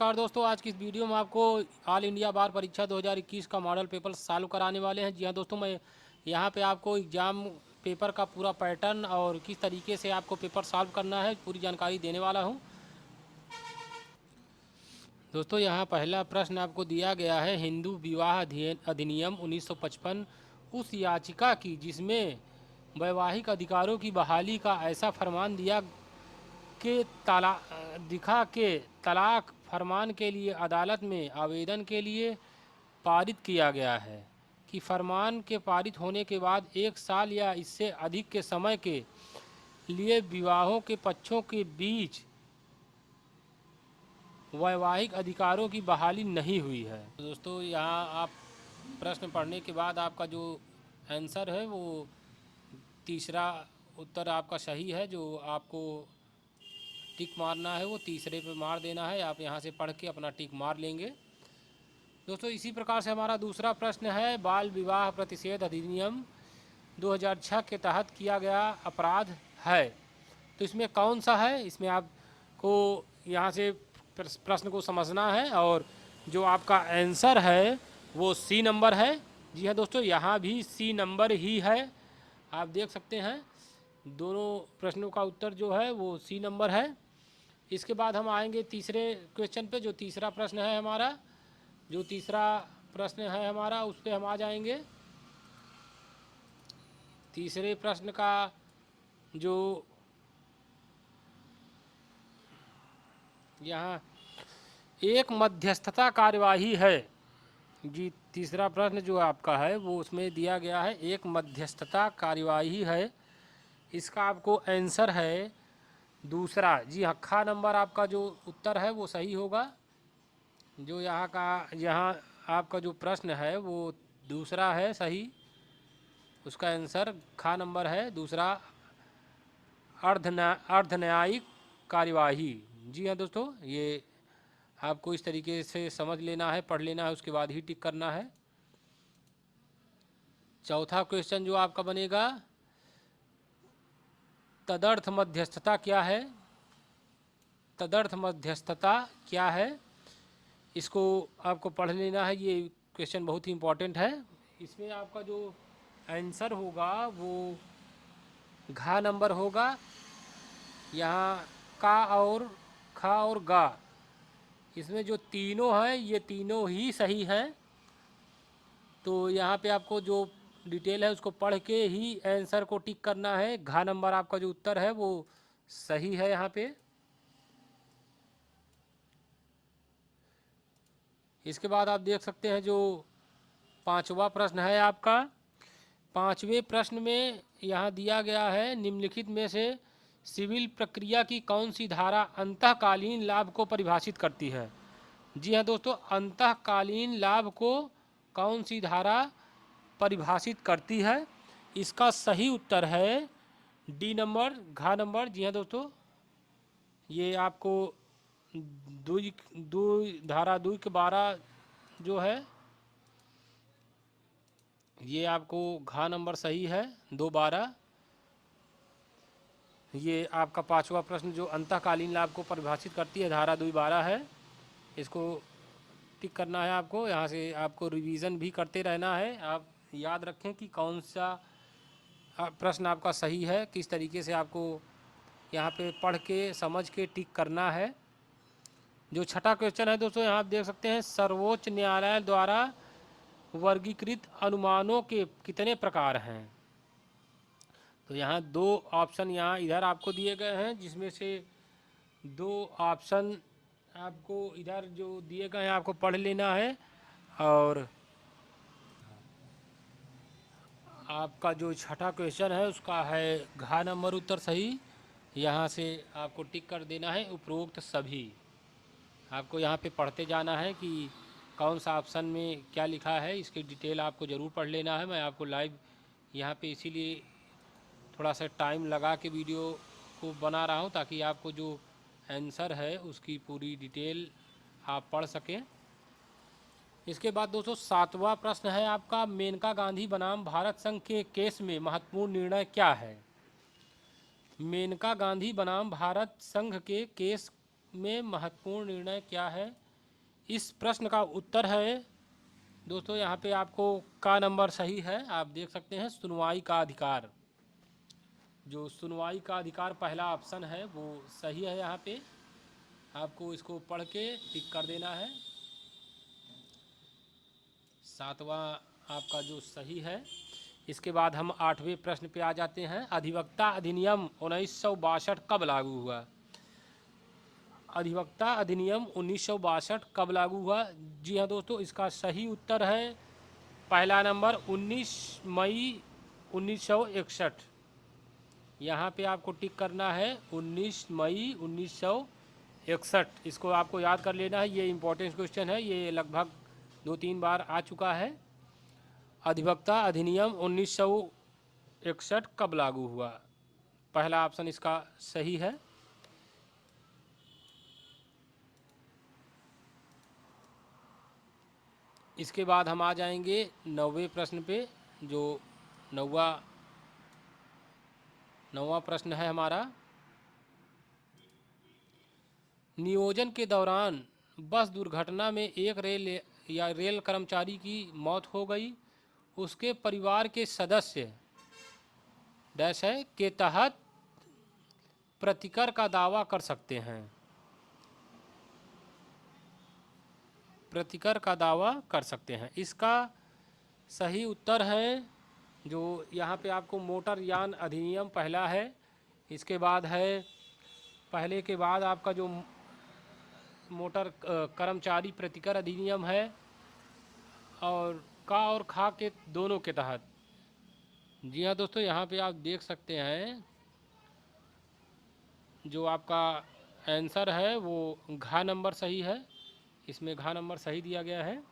नमस्कार दोस्तों, आज की इस वीडियो में आपको ऑल इंडिया बार परीक्षा 2021 का मॉडल पेपर सॉल्व कराने वाले हैं। जी हाँ दोस्तों, मैं यहाँ पे आपको एग्ज़ाम पेपर का पूरा पैटर्न और किस तरीके से आपको पेपर सॉल्व करना है पूरी जानकारी देने वाला हूँ। दोस्तों यहाँ पहला प्रश्न आपको दिया गया है, हिंदू विवाह अधिनियम 1955 उस याचिका की जिसमें वैवाहिक अधिकारों की बहाली का ऐसा फरमान के तला दिखा के तलाक फरमान के लिए अदालत में आवेदन के लिए पारित किया गया है कि फरमान के पारित होने के बाद 1 साल या इससे अधिक के समय के लिए विवाहों के पक्षों के बीच वैवाहिक अधिकारों की बहाली नहीं हुई है। तो दोस्तों यहाँ आप प्रश्न पढ़ने के बाद आपका जो आंसर है वो तीसरा उत्तर आपका सही है। जो आपको टिक मारना है वो तीसरे पे मार देना है। आप यहाँ से पढ़ के अपना टिक मार लेंगे। दोस्तों इसी प्रकार से हमारा दूसरा प्रश्न है, बाल विवाह प्रतिषेध अधिनियम 2006 के तहत किया गया अपराध है, तो इसमें कौन सा है? इसमें आपको यहाँ से प्रश्न को समझना है और जो आपका आंसर है वो सी नंबर है। जी हाँ दोस्तों, यहाँ भी सी नंबर ही है। आप देख सकते हैं दोनों प्रश्नों का उत्तर जो है वो सी नंबर है। इसके बाद हम आएंगे तीसरे क्वेश्चन पे। जो तीसरा प्रश्न है हमारा, उस पर हम आ जाएंगे। तीसरे प्रश्न का जो यहाँ एक मध्यस्थता कार्यवाही है। जी तीसरा प्रश्न जो आपका है वो उसमें दिया गया है, एक मध्यस्थता कार्यवाही है। इसका आपको आंसर है दूसरा। जी हाँ, खा नंबर आपका जो उत्तर है वो सही होगा। जो यहाँ आपका जो प्रश्न है वो दूसरा है सही। उसका आंसर खा नंबर है दूसरा, अर्धन्यायिक कार्यवाही। जी हाँ दोस्तों, ये आपको इस तरीके से समझ लेना है, पढ़ लेना है, उसके बाद ही टिक करना है। चौथा क्वेश्चन जो आपका बनेगा, तदर्थ मध्यस्थता क्या है? तदर्थ मध्यस्थता क्या है, इसको आपको पढ़ लेना है। ये क्वेश्चन बहुत ही इम्पोर्टेंट है। इसमें आपका जो आंसर होगा वो घा नंबर होगा। यहाँ का और खा और गा, इसमें जो तीनों हैं ये तीनों ही सही हैं। तो यहाँ पे आपको जो डिटेल है उसको पढ़ के ही आंसर को टिक करना है। घा नंबर आपका जो उत्तर है वो सही है यहाँ पे। इसके बाद आप देख सकते हैं जो पांचवा प्रश्न है आपका। पांचवें प्रश्न में यहाँ दिया गया है, निम्नलिखित में से सिविल प्रक्रिया की कौन सी धारा अंतःकालीन लाभ को परिभाषित करती है? जी हाँ दोस्तों, अंतःकालीन लाभ को कौन सी धारा परिभाषित करती है? इसका सही उत्तर है डी नंबर, घा नंबर। जी हाँ दोस्तों, ये आपको दो धारा 2 के 12 जो है ये आपको घा नंबर सही है, 2/12। ये आपका पांचवा प्रश्न जो अंतःकालीन लाभ को परिभाषित करती है धारा 2/12 है। इसको टिक करना है आपको। यहाँ से आपको रिवीजन भी करते रहना है। आप याद रखें कि कौन सा प्रश्न आपका सही है, किस तरीके से आपको यहाँ पे पढ़ के समझ के टिक करना है। जो छठा क्वेश्चन है दोस्तों, यहाँ आप देख सकते हैं, सर्वोच्च न्यायालय द्वारा वर्गीकृत अनुमानों के कितने प्रकार हैं? तो यहाँ दो ऑप्शन यहाँ इधर आपको दिए गए हैं, जिसमें से दो ऑप्शन आपको इधर जो दिए गए हैं आपको पढ़ लेना है। और आपका जो छठा क्वेश्चन है उसका है घा नंबर उत्तर सही। यहाँ से आपको टिक कर देना है उपरोक्त सभी। आपको यहाँ पे पढ़ते जाना है कि कौन सा ऑप्शन में क्या लिखा है, इसकी डिटेल आपको ज़रूर पढ़ लेना है। मैं आपको लाइव यहाँ पे इसीलिए थोड़ा सा टाइम लगा के वीडियो को बना रहा हूँ, ताकि आपको जो आंसर है उसकी पूरी डिटेल आप पढ़ सकें। इसके बाद दोस्तों सातवां प्रश्न है आपका, मेनका गांधी बनाम भारत संघ के केस में महत्वपूर्ण निर्णय क्या है? मेनका गांधी बनाम भारत संघ के केस में महत्वपूर्ण निर्णय क्या है? इस प्रश्न का उत्तर है दोस्तों, यहाँ पे आपको का नंबर सही है। आप देख सकते हैं सुनवाई का अधिकार, जो सुनवाई का अधिकार पहला ऑप्शन है वो सही है। यहाँ पे आपको इसको पढ़ के टिक कर देना है। सातवां आपका जो सही है। इसके बाद हम 8वें प्रश्न पे आ जाते हैं। अधिवक्ता अधिनियम 1962 कब लागू हुआ? अधिवक्ता अधिनियम 1962 कब लागू हुआ? जी हाँ दोस्तों, इसका सही उत्तर है पहला नंबर 19 मई 1961। यहाँ पे आपको टिक करना है 19 मई 1961। इसको आपको याद कर लेना है, ये इम्पोर्टेंट क्वेश्चन है, ये लगभग 2-3 बार आ चुका है। अधिवक्ता अधिनियम 1961 कब लागू हुआ? पहला ऑप्शन इसका सही है। इसके बाद हम आ जाएंगे 9वें प्रश्न पे, जो नौवा प्रश्न है हमारा। नियोजन के दौरान बस दुर्घटना में एक रेल कर्मचारी की मौत हो गई। उसके परिवार के सदस्य डैश है के तहत प्रतिकर का दावा कर सकते हैं। प्रतिकर का दावा कर सकते हैं, इसका सही उत्तर है जो यहाँ पे आपको मोटर यान अधिनियम पहला है। इसके बाद है, पहले के बाद आपका जो मोटर कर्मचारी प्रतिकर अधिनियम है, और का और खा के दोनों के तहत। जी हाँ दोस्तों, यहाँ पे आप देख सकते हैं जो आपका आंसर है वो घा नंबर सही है। इसमें घा नंबर सही दिया गया है।